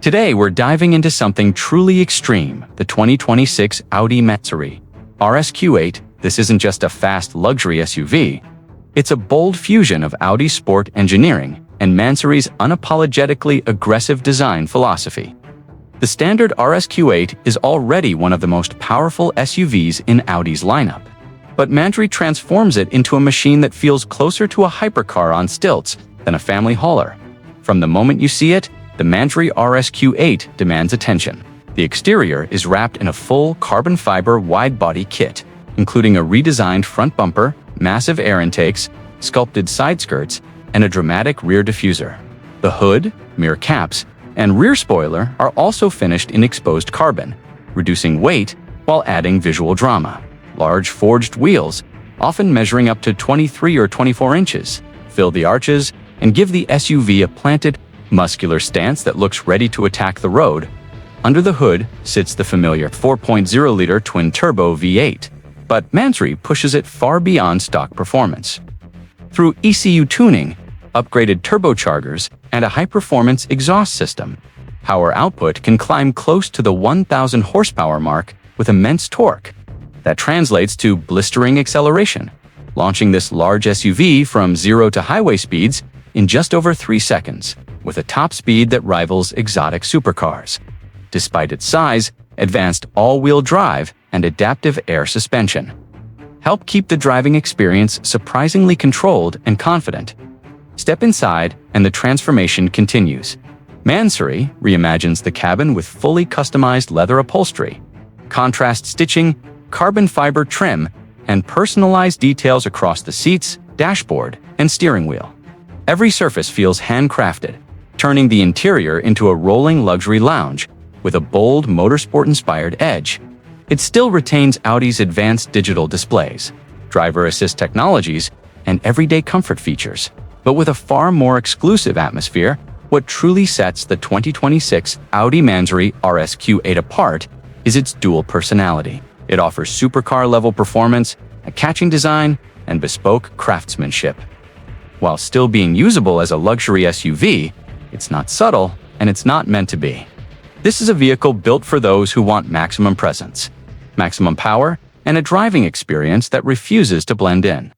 Today, we're diving into something truly extreme, the 2026 Audi Mansory RS Q8. This isn't just a fast luxury SUV. It's a bold fusion of Audi's sport engineering and Mansory's unapologetically aggressive design philosophy. The standard RS Q8 is already one of the most powerful SUVs in Audi's lineup. But Mansory transforms it into a machine that feels closer to a hypercar on stilts than a family hauler. From the moment you see it, the Mansory RS Q8 demands attention. The exterior is wrapped in a full carbon fiber wide-body kit, including a redesigned front bumper, massive air intakes, sculpted side skirts, and a dramatic rear diffuser. The hood, mirror caps, and rear spoiler are also finished in exposed carbon, reducing weight while adding visual drama. Large forged wheels, often measuring up to 23 or 24 inches, fill the arches and give the SUV a planted, muscular stance that looks ready to attack the road. Under the hood sits the familiar 4.0-liter twin-turbo V8, but Mansory pushes it far beyond stock performance. Through ECU tuning, upgraded turbochargers, and a high-performance exhaust system, power output can climb close to the 1,000 horsepower mark with immense torque. That translates to blistering acceleration, launching this large SUV from zero to highway speeds in just over 3 seconds, with a top speed that rivals exotic supercars. Despite its size, advanced all-wheel drive and adaptive air suspension help keep the driving experience surprisingly controlled and confident. Step inside, and the transformation continues. Mansory reimagines the cabin with fully customized leather upholstery, contrast stitching, carbon fiber trim, and personalized details across the seats, dashboard, and steering wheel. Every surface feels handcrafted, turning the interior into a rolling luxury lounge with a bold motorsport-inspired edge. It still retains Audi's advanced digital displays, driver assist technologies, and everyday comfort features, but with a far more exclusive atmosphere. What truly sets the 2026 Audi Mansory RS Q8 apart is its dual personality. It offers supercar-level performance, a catching design, and bespoke craftsmanship. While still being usable as a luxury SUV, it's not subtle, and it's not meant to be. This is a vehicle built for those who want maximum presence, maximum power, and a driving experience that refuses to blend in.